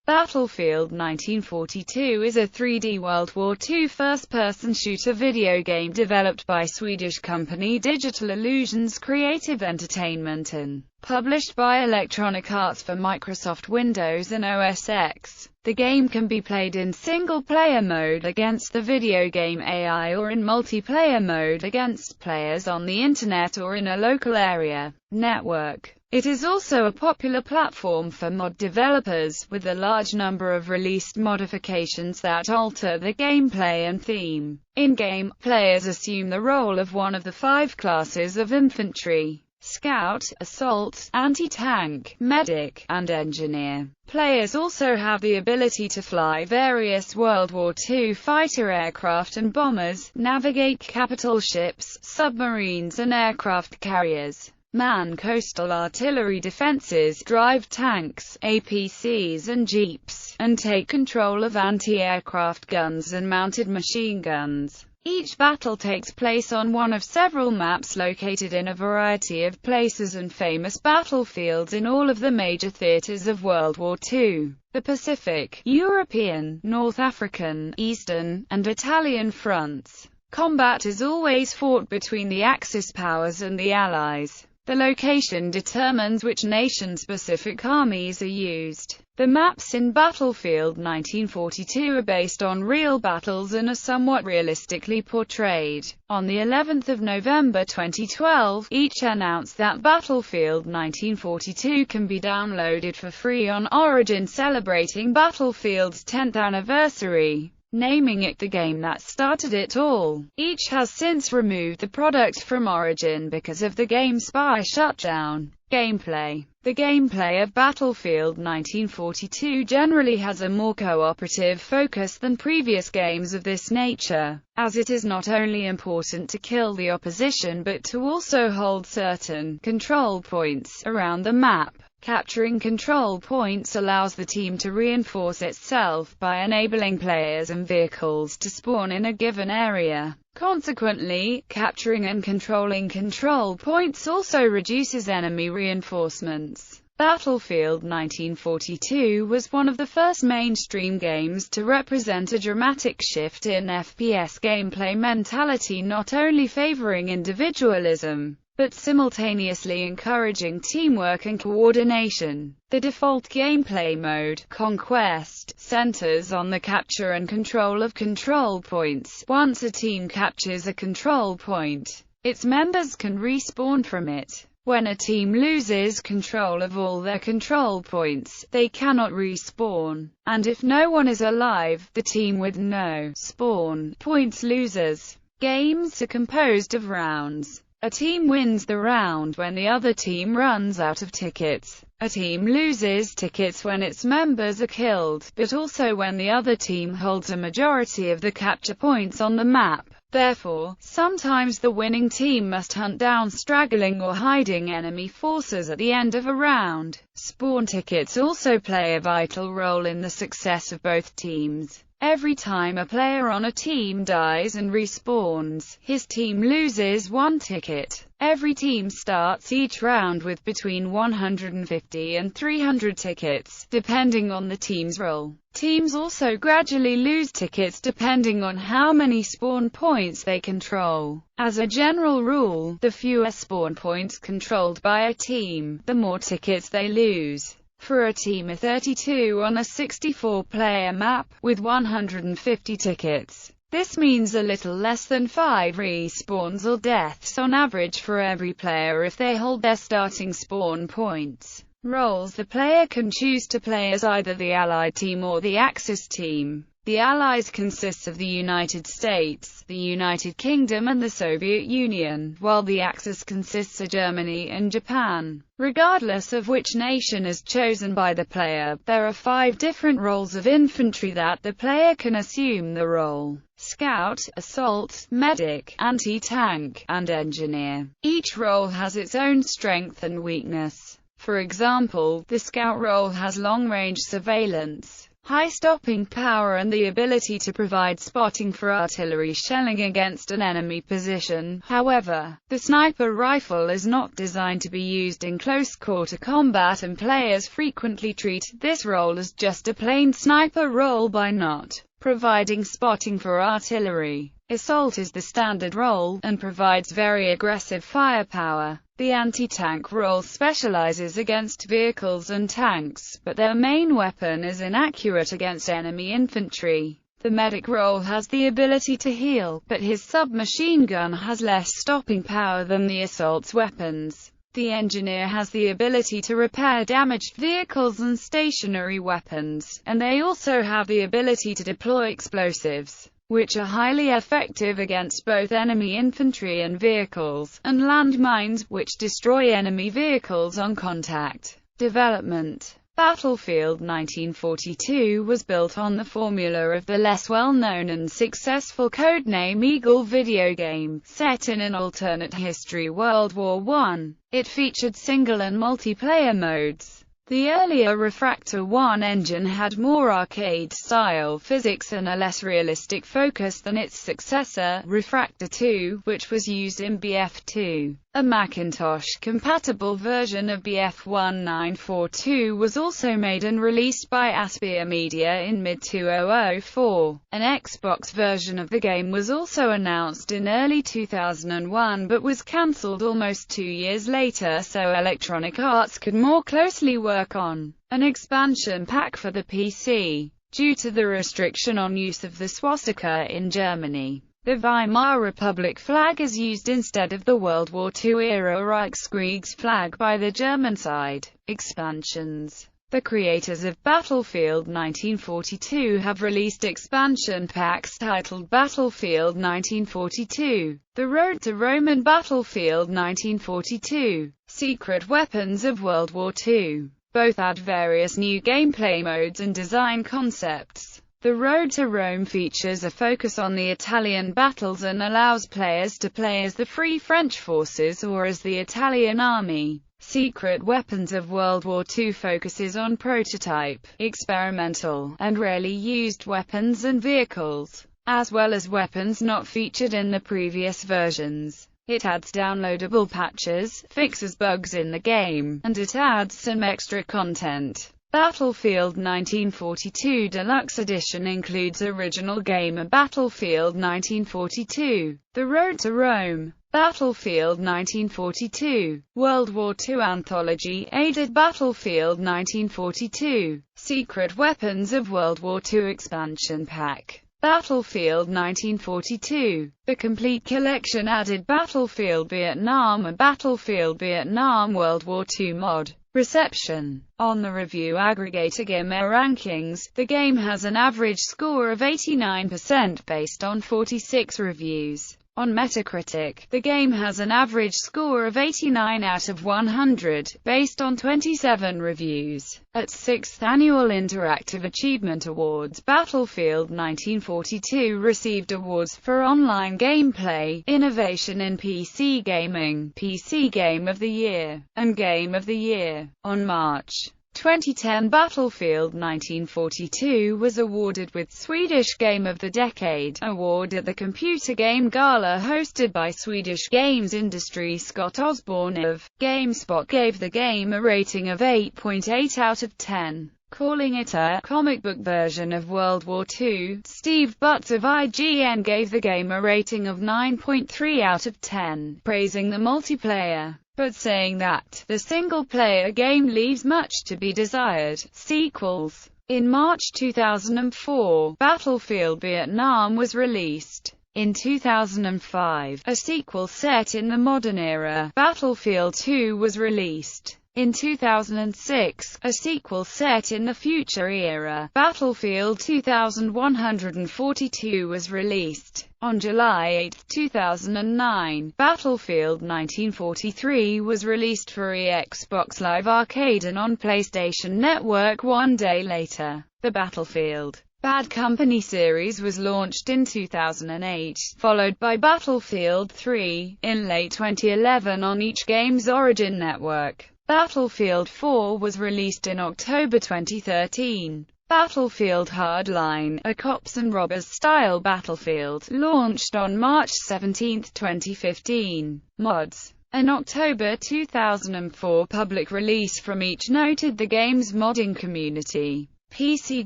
Battlefield 1942 is a 3D World War II first-person shooter video game developed by Swedish company Digital Illusions Creative Entertainment and published by Electronic Arts for Microsoft Windows and OS X. The game can be played in single-player mode against the video game AI or in multiplayer mode against players on the Internet or in a local area network. It is also a popular platform for mod developers, with a large number of released modifications that alter the gameplay and theme. In-game, players assume the role of one of the 5 classes of infantry: Scout, Assault, Anti-Tank, Medic, and Engineer. Players also have the ability to fly various World War II fighter aircraft and bombers, navigate capital ships, submarines and aircraft carriers, man coastal artillery defenses, drive tanks, APCs and jeeps, and take control of anti-aircraft guns and mounted machine guns. Each battle takes place on one of several maps located in a variety of places and famous battlefields in all of the major theaters of World War II. The Pacific, European, North African, Eastern, and Italian fronts. Combat is always fought between the Axis powers and the Allies. The location determines which nation-specific armies are used. The maps in Battlefield 1942 are based on real battles and are somewhat realistically portrayed. On the 11th of November 2012, each announced that Battlefield 1942 can be downloaded for free on Origin, celebrating Battlefield's 10th anniversary, naming it the game that started it all. Each has since removed the product from Origin because of the GameSpy shutdown. Gameplay. The gameplay of Battlefield 1942 generally has a more cooperative focus than previous games of this nature, as it is not only important to kill the opposition but to also hold certain control points around the map. Capturing control points allows the team to reinforce itself by enabling players and vehicles to spawn in a given area. Consequently, capturing and controlling control points also reduces enemy reinforcements. Battlefield 1942 was one of the first mainstream games to represent a dramatic shift in FPS gameplay mentality, not only favoring individualism, but simultaneously encouraging teamwork and coordination. The default gameplay mode, Conquest, centers on the capture and control of control points. Once a team captures a control point, its members can respawn from it. When a team loses control of all their control points, they cannot respawn, and if no one is alive, the team with no spawn points loses. Games are composed of rounds. A team wins the round when the other team runs out of tickets. A team loses tickets when its members are killed, but also when the other team holds a majority of the capture points on the map. Therefore, sometimes the winning team must hunt down straggling or hiding enemy forces at the end of a round. Spawn tickets also play a vital role in the success of both teams. Every time a player on a team dies and respawns, his team loses 1 ticket. Every team starts each round with between 150 and 300 tickets, depending on the team's role. Teams also gradually lose tickets depending on how many spawn points they control. As a general rule, the fewer spawn points controlled by a team, the more tickets they lose. For a team of 32 on a 64-player map, with 150 tickets, this means a little less than 5 respawns or deaths on average for every player if they hold their starting spawn points. Roles. The player can choose to play as either the Allied team or the Axis team. The Allies consists of the United States, the United Kingdom and the Soviet Union, while the Axis consists of Germany and Japan. Regardless of which nation is chosen by the player, there are 5 different roles of infantry that the player can assume: the role Scout, Assault, Medic, Anti-Tank, and Engineer. Each role has its own strength and weakness. For example, the Scout role has long-range surveillance, high stopping power and the ability to provide spotting for artillery shelling against an enemy position. However, the sniper rifle is not designed to be used in close-quarter combat, and players frequently treat this role as just a plain sniper role by not providing spotting for artillery. Assault is the standard role, and provides very aggressive firepower. The anti-tank role specializes against vehicles and tanks, but their main weapon is inaccurate against enemy infantry. The medic role has the ability to heal, but his submachine gun has less stopping power than the assault's weapons. The engineer has the ability to repair damaged vehicles and stationary weapons, and they also have the ability to deploy explosives, which are highly effective against both enemy infantry and vehicles, and landmines, which destroy enemy vehicles on contact. Development. Battlefield 1942 was built on the formula of the less well-known and successful codename Eagle video game, set in an alternate history World War I. It featured single and multiplayer modes. The earlier Refractor 1 engine had more arcade-style physics and a less realistic focus than its successor, Refractor 2, which was used in BF2. A Macintosh-compatible version of BF1942 was also made and released by Attribution Media in mid-2004. An Xbox version of the game was also announced in early 2001 but was cancelled almost 2 years later so Electronic Arts could more closely work on an expansion pack for the PC. Due to the restriction on use of the swastika in Germany, the Weimar Republic flag is used instead of the World War II-era Reichskrieg's flag by the German side. Expansions. The creators of Battlefield 1942 have released expansion packs titled Battlefield 1942, The Road to Rome and Battlefield 1942, Secret Weapons of World War II. Both add various new gameplay modes and design concepts. The Road to Rome features a focus on the Italian battles and allows players to play as the Free French forces or as the Italian army. Secret Weapons of World War II focuses on prototype, experimental, and rarely used weapons and vehicles, as well as weapons not featured in the previous versions. It adds downloadable patches, fixes bugs in the game, and it adds some extra content. Battlefield 1942 Deluxe Edition includes original game Battlefield 1942, The Road to Rome, Battlefield 1942, World War II Anthology, Aided Battlefield 1942, Secret Weapons of World War II Expansion Pack. Battlefield 1942. The complete collection added Battlefield Vietnam and Battlefield Vietnam World War II mod. Reception. On the review aggregator Gamer Rankings, the game has an average score of 89% based on 46 reviews. On Metacritic, the game has an average score of 89 out of 100, based on 27 reviews. At 6th Annual Interactive Achievement Awards, Battlefield 1942 received awards for online gameplay, innovation in PC gaming, PC Game of the Year, and Game of the Year. On March 2010, Battlefield 1942 was awarded with Swedish Game of the Decade award at the Computer Game Gala hosted by Swedish games industry Scott Osborne of GameSpot gave the game a rating of 8.8 out of 10. Calling it a comic book version of World War II, Steve Butts of IGN gave the game a rating of 9.3 out of 10, praising the multiplayer, but saying that the single-player game leaves much to be desired. Sequels. In March 2004, Battlefield Vietnam was released. In 2005, a sequel set in the modern era, Battlefield 2, was released. In 2006, a sequel set in the future era, Battlefield 2142, was released. On July 8, 2009, Battlefield 1943 was released for Xbox Live Arcade and on PlayStation Network 1 day later. The Battlefield Bad Company series was launched in 2008, followed by Battlefield 3, in late 2011 on each game's Origin network. Battlefield 4 was released in October 2013. Battlefield Hardline, a cops and robbers-style battlefield, launched on March 17, 2015. Mods. An October 2004 public release from each noted the game's modding community. PC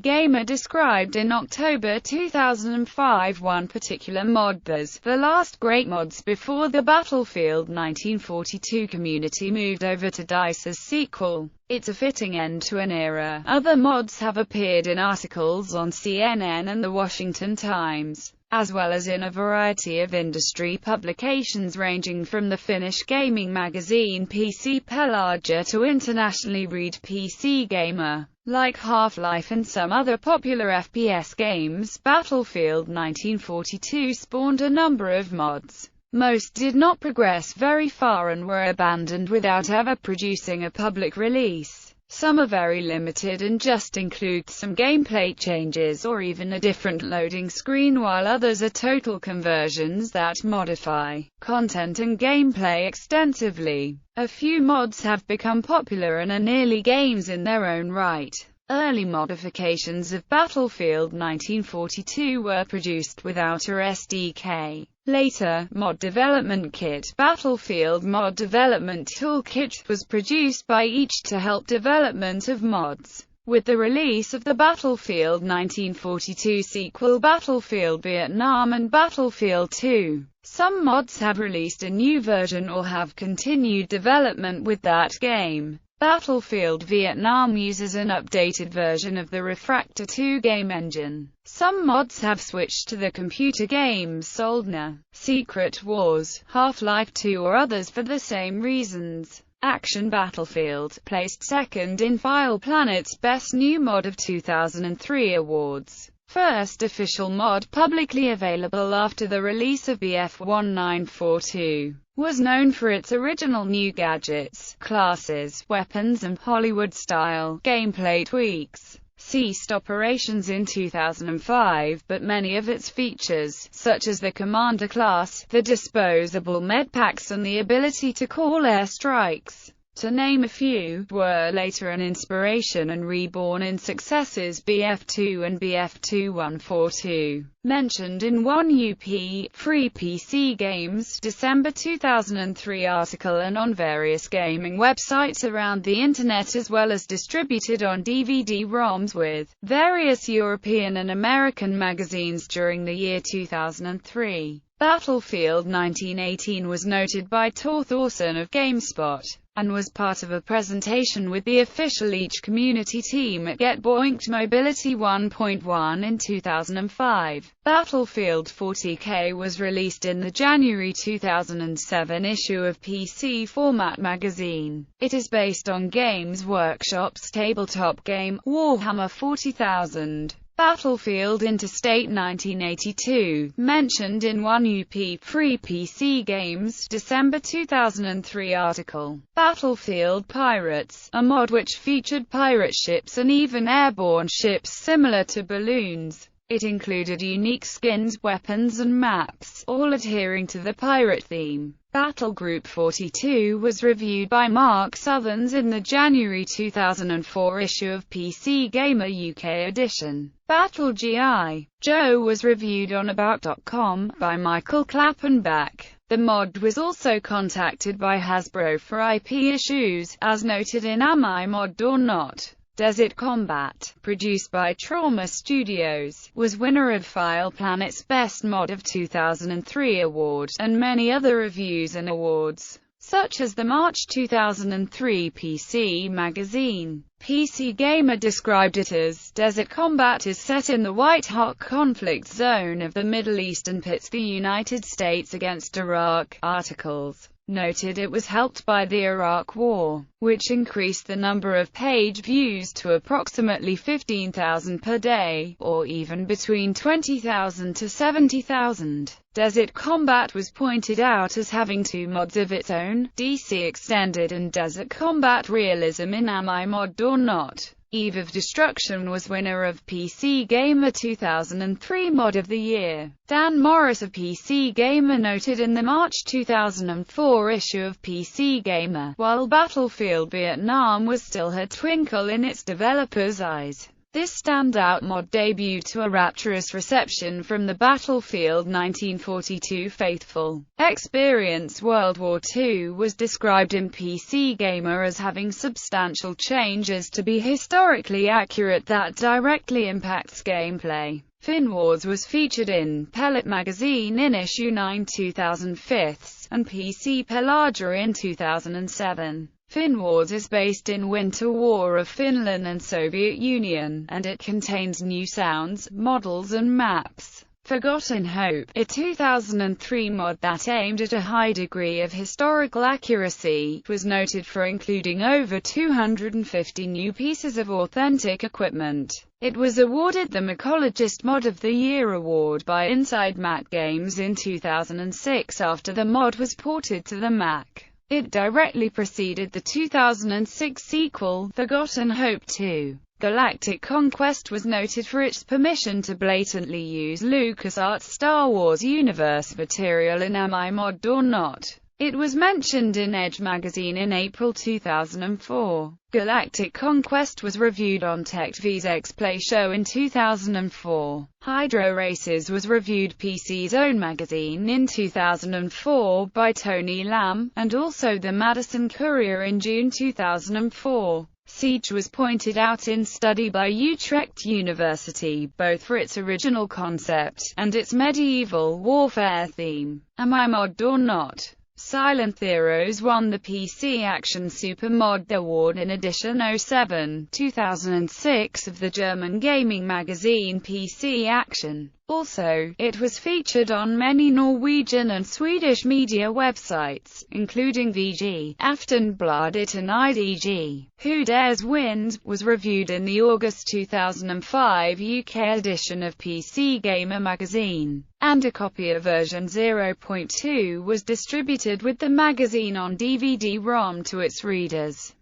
Gamer described in October 2005 one particular mod as the last great mods before the Battlefield 1942 community moved over to DICE's sequel. It's a fitting end to an era. Other mods have appeared in articles on CNN and The Washington Times, as well as in a variety of industry publications ranging from the Finnish gaming magazine PC Pelaaja to internationally read PC Gamer. Like Half-Life and some other popular FPS games, Battlefield 1942 spawned a number of mods. Most did not progress very far and were abandoned without ever producing a public release. Some are very limited and just include some gameplay changes or even a different loading screen, while others are total conversions that modify content and gameplay extensively. A few mods have become popular and are nearly games in their own right. Early modifications of Battlefield 1942 were produced without a SDK. Later, Mod Development Kit, Battlefield Mod Development Toolkit, was produced by each to help development of mods. With the release of the Battlefield 1942 sequel Battlefield Vietnam and Battlefield 2, some mods have released a new version or have continued development with that game. Battlefield Vietnam uses an updated version of the Refractor 2 game engine. Some mods have switched to the computer games Soldner, Secret Wars, Half-Life 2 or others for the same reasons. Action Battlefield placed second in File Planet's Best New Mod of 2003 awards. First official mod publicly available after the release of BF1942, was known for its original new gadgets, classes, weapons and Hollywood-style gameplay tweaks. Ceased operations in 2005, but many of its features, such as the Commander class, the disposable medpacks and the ability to call airstrikes, to name a few, were later an inspiration and reborn in successors BF2 and BF2142. Mentioned in 1UP, Free PC Games, December 2003 article and on various gaming websites around the internet, as well as distributed on DVD-ROMs with various European and American magazines during the year 2003. Battlefield 1918 was noted by Tor Thorson of GameSpot, and was part of a presentation with the official each community team at Get Boinked Mobility 1.1 in 2005. Battlefield 40K was released in the January 2007 issue of PC Format magazine. It is based on Games Workshop's tabletop game, Warhammer 40,000. Battlefield Interstate 1982, mentioned in 1UP, Free PC Games, December 2003 article. Battlefield Pirates, a mod which featured pirate ships and even airborne ships similar to balloons. It included unique skins, weapons and maps, all adhering to the pirate theme. Battlegroup 42 was reviewed by Mark Southerns in the January 2004 issue of PC Gamer UK edition. Battle G.I. Joe was reviewed on About.com by Michael Klappenbach. The mod was also contacted by Hasbro for IP issues, as noted in Am I Mod or Not? Desert Combat, produced by Trauma Studios, was winner of File Planet's Best Mod of 2003 award, and many other reviews and awards, such as the March 2003 PC Magazine. PC Gamer described it as, Desert Combat is set in the white-hot conflict zone of the Middle East and pits the United States against Iraq. Articles noted it was helped by the Iraq War, which increased the number of page views to approximately 15,000 per day, or even between 20,000 to 70,000. Desert Combat was pointed out as having two mods of its own, DC Extended and Desert Combat Realism in Am I Mod or Not? Eve of Destruction was winner of PC Gamer 2003 Mod of the Year. Dan Morris of PC Gamer noted in the March 2004 issue of PC Gamer, while Battlefield Vietnam was still a twinkle in its developers' eyes, This standout mod debuted to a rapturous reception from the Battlefield 1942 faithful. Experience. World War II was described in PC Gamer as having substantial changes to be historically accurate that directly impacts gameplay. FinWars was featured in Pellet magazine in issue 9 2005 and PC Pelagia in 2007. FinWars is based in Winter War of Finland and Soviet Union, and it contains new sounds, models and maps. Forgotten Hope, a 2003 mod that aimed at a high degree of historical accuracy, was noted for including over 250 new pieces of authentic equipment. It was awarded the Mycologist Mod of the Year award by Inside Mac Games in 2006 after the mod was ported to the Mac. It directly preceded the 2006 sequel, Forgotten Hope 2. Galactic Conquest was noted for its permission to blatantly use LucasArts Star Wars universe material in Am I Mod or Not? It was mentioned in Edge magazine in April 2004. Galactic Conquest was reviewed on TechV's X-Play show in 2004. Hydro Races was reviewed PC's own magazine in 2004 by Tony Lamb, and also the Madison Courier in June 2004. Siege was pointed out in study by Utrecht University, both for its original concept, and its medieval warfare theme. Am I Mod or Not? Silent Heroes won the PC Action Super Mod Award in edition 07, 2006 of the German gaming magazine PC Action. Also, it was featured on many Norwegian and Swedish media websites, including VG, Aftonbladet and IDG. Who Dares Wins was reviewed in the August 2005 UK edition of PC Gamer magazine, and a copy of version 0.2 was distributed with the magazine on DVD-ROM to its readers.